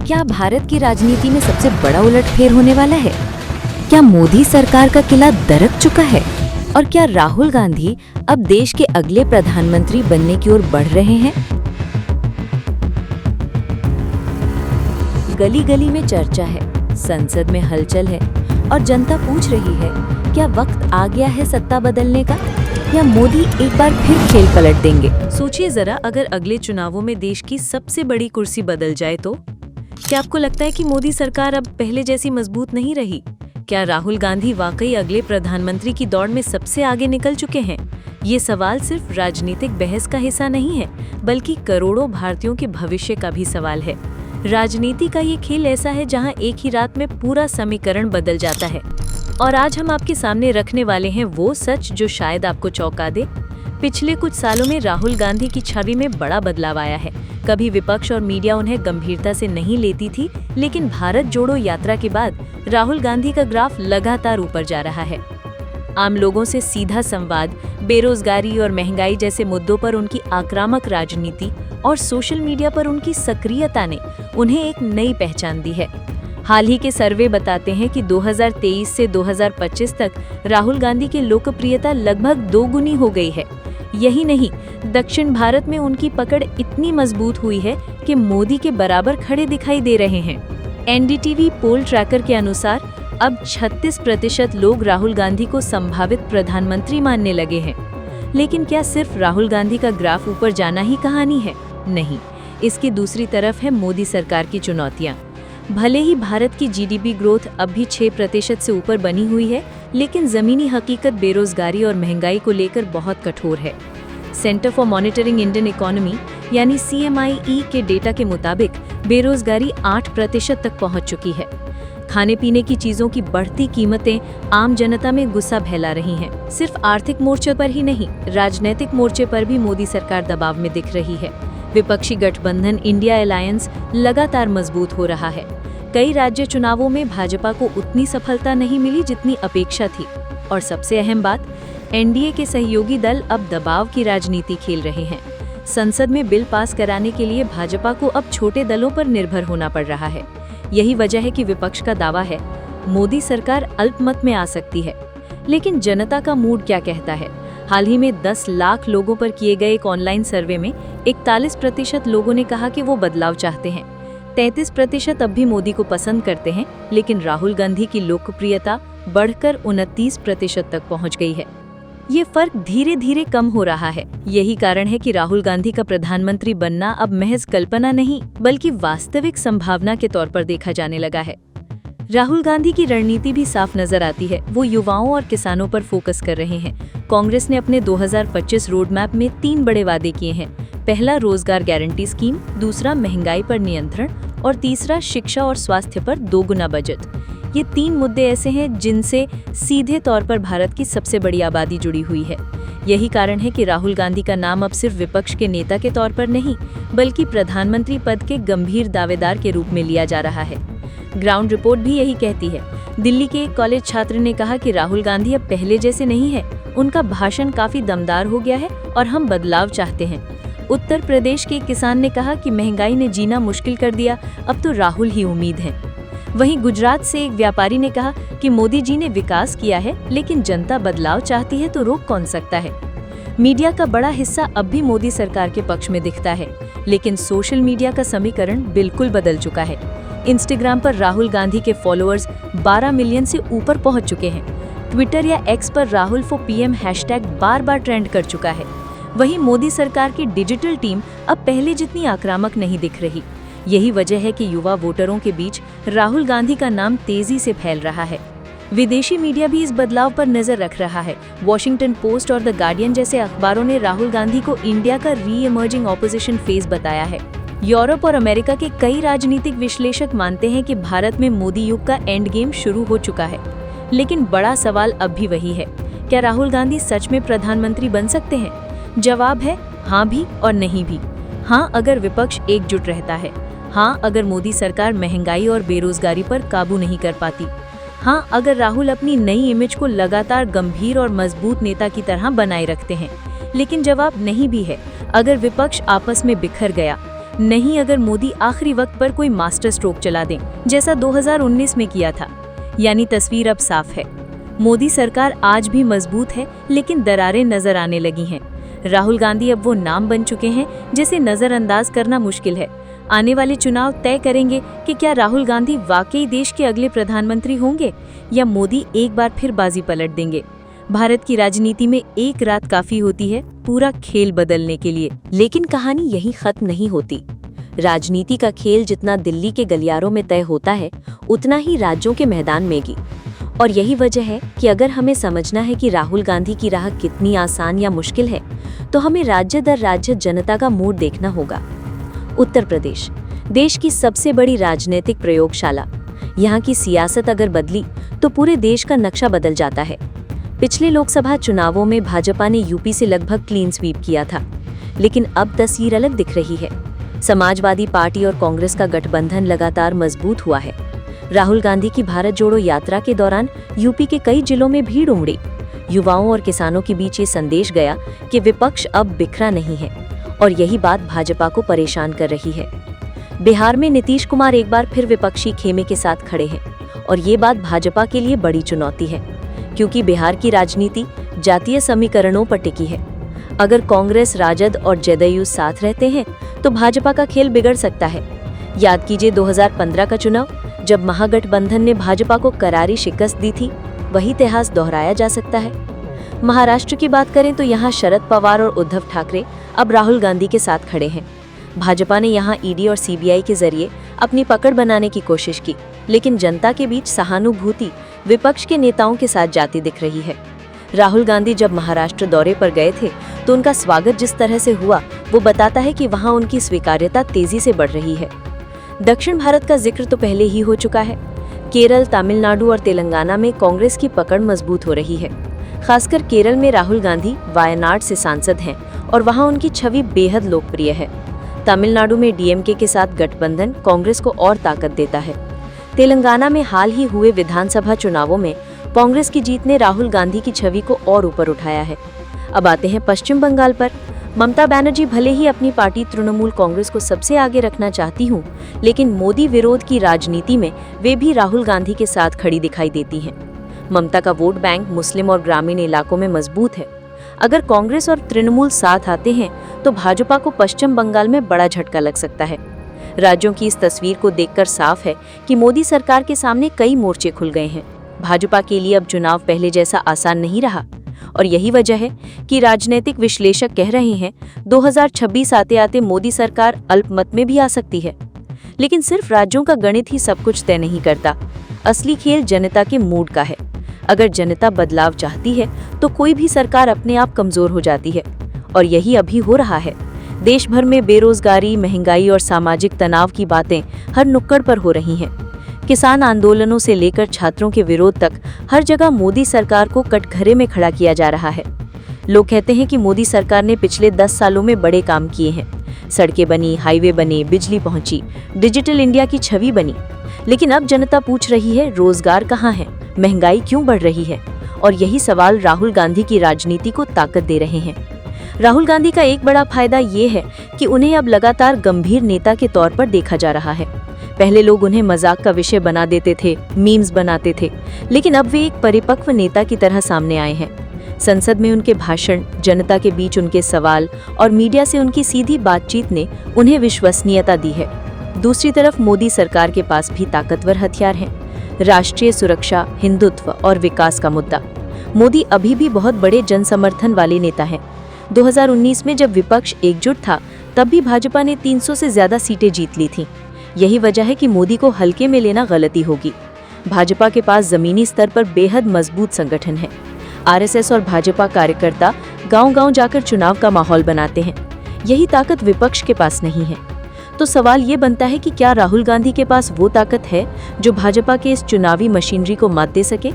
क्या भारत की राजनीति में सबसे बड़ा उलटफेर होने वाला है? क्या मोदी सरकार का किला दरक चुका है? और क्या राहुल गांधी अब देश के अगले प्रधानमंत्री बनने की ओर बढ़ रहे हैं? गली गली में चर्चा है, संसद में हलचल है और जनता पूछ रही है, क्या वक्त आ गया है सत्ता बदलने का, या मोदी एक बार फिर खेल पलट देंगे? सोचिए जरा, अगर अगले चुनावों में देश की सबसे बड़ी कुर्सी बदल जाए तो क्या आपको लगता है कि मोदी सरकार अब पहले जैसी मजबूत नहीं रही? क्या राहुल गांधी वाकई अगले प्रधानमंत्री की दौड़ में सबसे आगे निकल चुके हैं? ये सवाल सिर्फ राजनीतिक बहस का हिस्सा नहीं है, बल्कि करोड़ों भारतीयों के भविष्य का भी सवाल है। राजनीति का ये खेल ऐसा है जहां एक ही रात में पूरा समीकरण बदल जाता है। और आज हम आपके सामने रखने वाले हैं वो सच जो शायद आपको चौंका दे। पिछले कुछ सालों में राहुल गांधी की छवि में बड़ा बदलाव आया है। कभी विपक्ष और मीडिया उन्हें गंभीरता से नहीं लेती थी, लेकिन भारत जोड़ो यात्रा के बाद राहुल गांधी का ग्राफ लगातार ऊपर जा रहा है। आम लोगों से सीधा संवाद, बेरोजगारी और महंगाई जैसे मुद्दों पर उनकी आक्रामक राजनीति और सोशल मीडिया पर उनकी सक्रियता ने उन्हें एक नई पहचान दी है। हाल ही के सर्वे बताते हैं कि 2023 से 2025 तक राहुल गांधी की लोकप्रियता लगभग दोगुनी हो गई है। यही नहीं, दक्षिण भारत में उनकी पकड़ इतनी मजबूत हुई है कि मोदी के बराबर खड़े दिखाई दे रहे हैं। एनडीटीवी पोल ट्रैकर के अनुसार अब 36% लोग राहुल गांधी को संभावित प्रधानमंत्री मानने लगे हैं। लेकिन क्या सिर्फ राहुल गांधी का ग्राफ ऊपर जाना ही कहानी है? नहीं, इसकी दूसरी तरफ है मोदी सरकार की चुनौतियां। भले ही भारत की जीडीपी ग्रोथ अब भी 6% से ऊपर बनी हुई है, लेकिन जमीनी हकीकत बेरोजगारी और महंगाई को लेकर बहुत कठोर है। Centre for monitoring Indian economy यानी CMIE के डेटा के मुताबिक बेरोजगारी 8% तक पहुंच चुकी है। खाने पीने की चीजों की बढ़ती कीमतें आम जनता में गुस्सा फैला रही हैं। सिर्फ आर्थिक मोर्चे पर ही नहीं, राजनीतिक मोर्चे पर भी मोदी सरकार दबाव में दिख रही है। विपक्षी गठबंधन इंडिया अलायंस लगातार मजबूत हो रहा है। कई राज्य चुनावों में भाजपा को उतनी सफलता नहीं मिली जितनी अपेक्षा थी। और सबसे अहम बात, एनडीए के सहयोगी दल अब दबाव की राजनीति खेल रहे हैं। संसद में बिल पास कराने के लिए भाजपा को अब छोटे दलों पर निर्भर होना पड़ रहा है। यही वजह है कि विपक्ष का दावा है, मोदी सरकार अल्पमत में आ सकती है। लेकिन जनता का मूड क्या कहता है? हाल ही में 10 लाख लोगों पर किए गए एक ऑनलाइन सर्वे में 41% लोगों ने कहा कि वो बदलाव चाहते हैं। 33% अब भी मोदी को पसंद करते हैं, लेकिन राहुल गांधी की लोकप्रियता बढ़कर 29% तक पहुंच गई है। ये फर्क धीरे धीरे कम हो रहा है। यही कारण है कि राहुल गांधी का प्रधानमंत्री बनना अब महज कल्पना नहीं, बल्कि वास्तविक संभावना के तौर पर देखा जाने लगा है। राहुल गांधी की रणनीति भी साफ नजर आती है। वो युवाओं और किसानों पर फोकस कर रहे हैं। कांग्रेस ने अपने 2025 रोड मैप में 3 बड़े वादे किए हैं। पहला, रोजगार गारंटी स्कीम, दूसरा, महंगाई पर नियंत्रण और तीसरा, शिक्षा और स्वास्थ्य पर 2 गुना बजट। ये 3 मुद्दे ऐसे हैं जिनसे सीधे तौर पर भारत की सबसे बड़ी आबादी जुड़ी हुई है। यही कारण है कि राहुल गांधी का नाम अब सिर्फ विपक्ष के नेता के तौर पर नहीं, बल्कि प्रधानमंत्री पद के गंभीर दावेदार के रूप में लिया जा रहा है। ग्राउंड रिपोर्ट भी यही कहती है। दिल्ली के एक कॉलेज छात्र ने कहा कि राहुल गांधी अब पहले जैसे नहीं है। उनका भाषण काफी दमदार हो गया है और हम बदलाव चाहते हैं। उत्तर प्रदेश के एक किसान ने कहा कि महंगाई ने जीना मुश्किल कर दिया, अब तो राहुल ही उम्मीद है। वहीं गुजरात से एक व्यापारी ने कहा कि मोदी जी ने विकास किया है, लेकिन जनता बदलाव चाहती है तो रोक कौन सकता है। मीडिया का बड़ा हिस्सा अब भी मोदी सरकार के पक्ष में दिखता है, लेकिन सोशल मीडिया का समीकरण बिल्कुल बदल चुका है। इंस्टाग्राम पर राहुल गांधी के फॉलोअर्स 12 मिलियन से ऊपर पहुंच चुके हैं। ट्विटर या एक्स पर राहुल फॉर पीएम हैशटैग बार-बार ट्रेंड कर चुका है। वहीं मोदी सरकार की डिजिटल टीम अब पहले जितनी आक्रामक नहीं दिख रही। यही वजह है कि युवा वोटरों के बीच राहुल गांधी का नाम तेजी से फैल रहा है। विदेशी मीडिया भी इस बदलाव पर नजर रख रहा है। वॉशिंगटन पोस्ट और द गार्डियन जैसे अखबारों ने राहुल गांधी को इंडिया का री इमर्जिंग ऑपोजिशन फेस बताया है। यूरोप और अमेरिका के कई राजनीतिक विश्लेषक मानते हैं कि भारत में मोदी युग का एंड गेम शुरू हो चुका है। लेकिन बड़ा सवाल अब भी वही है, क्या राहुल गांधी सच में प्रधानमंत्री बन सकते हैं? जवाब है हाँ भी और नहीं भी। हाँ, अगर विपक्ष एकजुट रहता है। हाँ, अगर मोदी सरकार महंगाई और बेरोजगारी पर काबू नहीं कर पाती। हाँ, अगर राहुल अपनी नई इमेज को लगातार गंभीर और मजबूत नेता की तरह बनाए रखते हैं। लेकिन जवाब नहीं भी है, अगर विपक्ष आपस में बिखर गया। नहीं अगर मोदी आखिरी वक्त पर कोई मास्टर स्ट्रोक चला दें, जैसा 2019 में किया था। यानी तस्वीर अब साफ है, मोदी सरकार आज भी मजबूत है, लेकिन दरारें नजर आने लगी हैं। राहुल गांधी अब वो नाम बन चुके हैं जिसे नजरअंदाज करना मुश्किल है। आने वाले चुनाव तय करेंगे कि क्या राहुल गांधी वाकई देश के अगले प्रधानमंत्री होंगे या मोदी एक बार फिर बाजी पलट देंगे। भारत की राजनीति में एक रात काफी होती है पूरा खेल बदलने के लिए। लेकिन कहानी यहीं खत्म नहीं होती। राजनीति का खेल जितना दिल्ली के गलियारों में तय होता है, उतना ही राज्यों के मैदान में भी। और यही वजह है कि अगर हमें समझना है कि राहुल गांधी की राह कितनी आसान या मुश्किल है, तो हमें राज्य दर राज्य जनता का मूड देखना होगा। उत्तर प्रदेश, देश की सबसे बड़ी राजनीतिक प्रयोगशाला। यहाँ की सियासत अगर बदली तो पूरे देश का नक्शा बदल जाता है। पिछले लोकसभा चुनावों में भाजपा ने यूपी से लगभग क्लीन स्वीप किया था, लेकिन अब तस्वीर अलग दिख रही है। समाजवादी पार्टी और कांग्रेस का गठबंधन लगातार मजबूत हुआ है। राहुल गांधी की भारत जोड़ो यात्रा के दौरान यूपी के कई जिलों में भीड़ उमड़ी। युवाओं और किसानों के बीच ये संदेश गया कि विपक्ष अब बिखरा नहीं है, और यही बात भाजपा को परेशान कर रही है। बिहार में नीतीश कुमार एक बार फिर विपक्षी खेमे के साथ खड़े हैं, और ये बात भाजपा के लिए बड़ी चुनौती है, क्योंकि बिहार की राजनीति जातीय समीकरणों पर टिकी है। अगर कांग्रेस, राजद और जदयू साथ रहते हैं तो भाजपा का खेल बिगड़ सकता है। याद कीजिए 2015 का चुनाव, जब महागठबंधन ने भाजपा को करारी शिकस्त दी थी। वही इतिहास दोहराया जा सकता है। महाराष्ट्र की बात करें तो यहाँ शरद पवार और उद्धव ठाकरे अब राहुल गांधी के साथ खड़े हैं। भाजपा ने यहाँ ईडी और सीबीआई के जरिए अपनी पकड़ बनाने की कोशिश की, लेकिन जनता के बीच सहानुभूति विपक्ष के नेताओं के साथ जाती दिख रही है। राहुल गांधी जब महाराष्ट्र दौरे पर गए थे तो उनका स्वागत जिस तरह से हुआ, वो बताता है कि वहां उनकी स्वीकार्यता तेजी से बढ़ रही है। दक्षिण भारत का जिक्र तो पहले ही हो चुका है। केरल, तमिलनाडु और तेलंगाना में कांग्रेस की पकड़ मजबूत हो रही है। खासकर केरल में राहुल गांधी वायनाड से सांसद हैं और वहां उनकी छवि बेहद लोकप्रिय है। तमिलनाडु में डीएमके के साथ गठबंधन कांग्रेस को और ताकत देता है। तेलंगाना में हाल ही हुए विधानसभा चुनावों में कांग्रेस की जीत ने राहुल गांधी की छवि को और ऊपर उठाया है। अब आते हैं पश्चिम बंगाल पर। ममता बनर्जी भले ही अपनी पार्टी तृणमूल कांग्रेस को सबसे आगे रखना चाहती हूँ, लेकिन मोदी विरोध की राजनीति में वे भी राहुल गांधी के साथ खड़ी दिखाई देती हैं। ममता का वोट बैंक मुस्लिम और ग्रामीण इलाकों में मजबूत है। अगर कांग्रेस और तृणमूल साथ आते हैं तो भाजपा को पश्चिम बंगाल में बड़ा झटका लग सकता है। राज्यों की इस तस्वीर को देखकर साफ है कि मोदी सरकार के सामने कई मोर्चे खुल गए हैं। भाजपा के लिए अब चुनाव पहले जैसा आसान नहीं रहा, और यही वजह है कि राजनीतिक विश्लेषक कह रहे हैं 2026 आते आते मोदी सरकार अल्पमत में भी आ सकती है। लेकिन सिर्फ राज्यों का गणित ही सब कुछ तय नहीं करता। असली खेल जनता के मूड का है। अगर जनता बदलाव चाहती है तो कोई भी सरकार अपने आप कमजोर हो जाती है, और यही अभी हो रहा है। देश भर में बेरोजगारी, महंगाई और सामाजिक तनाव की बातें हर नुक्कड़ पर हो रही हैं। किसान आंदोलनों से लेकर छात्रों के विरोध तक हर जगह मोदी सरकार को कटघरे में खड़ा किया जा रहा है। लोग कहते हैं कि मोदी सरकार ने पिछले 10 सालों में बड़े काम किए हैं। सड़कें बनी, हाईवे बने, बिजली पहुंची, डिजिटल इंडिया की छवि बनी। लेकिन अब जनता पूछ रही है, रोजगार कहाँ है, महंगाई क्यों बढ़ रही है? और यही सवाल राहुल गांधी की राजनीति को ताकत दे रहे हैं। राहुल गांधी का एक बड़ा फायदा ये है कि उन्हें अब लगातार गंभीर नेता के तौर पर देखा जा रहा है। पहले लोग उन्हें मजाक का विषय बना देते थे, मीम्स बनाते थे, लेकिन अब वे एक परिपक्व नेता की तरह सामने आए हैं। संसद में उनके भाषण, जनता के बीच उनके सवाल और मीडिया से उनकी सीधी बातचीत ने उन्हें विश्वसनीयता दी है। दूसरी तरफ मोदी सरकार के पास भी ताकतवर हथियार हैं। राष्ट्रीय सुरक्षा, हिंदुत्व और विकास का मुद्दा। मोदी अभी भी बहुत बड़े जनसमर्थन वाले नेता हैं। 2019 में जब विपक्ष एकजुट था, तब भी भाजपा ने 300 से ज्यादा सीटें जीत ली थीं। यही वजह है कि मोदी को हल्के में लेना गलती होगी। भाजपा के पास जमीनी स्तर पर बेहद मजबूत संगठन है। आरएसएस और भाजपा कार्यकर्ता गांव-गांव जाकर चुनाव का माहौल बनाते हैं। यही ताकत विपक्ष के पास नहीं है। तो सवाल ये बनता है कि क्या राहुल गांधी के पास वो ताकत है जो भाजपा के इस चुनावी मशीनरी को मात दे सके?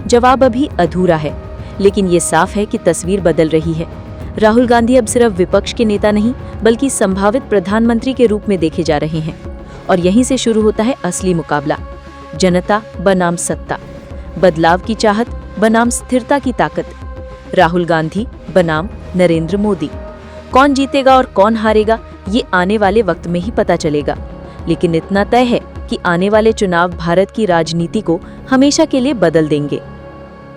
जवाब अभी अधूरा है, लेकिन ये साफ है कि तस्वीर बदल रही है। राहुल गांधी अब सिर्फ विपक्ष के नेता नहीं, बल्कि संभावित प्रधानमंत्री के रूप में देखे जा रहे हैं। और यहीं से शुरू होता है असली मुकाबला। जनता बनाम सत्ता, बदलाव की चाहत बनाम स्थिरता की ताकत, राहुल गांधी बनाम नरेंद्र मोदी। कौन जीतेगा और कौन हारेगा, ये आने वाले वक्त में ही पता चलेगा। लेकिन इतना तय है कि आने वाले चुनाव भारत की राजनीति को हमेशा के लिए बदल देंगे।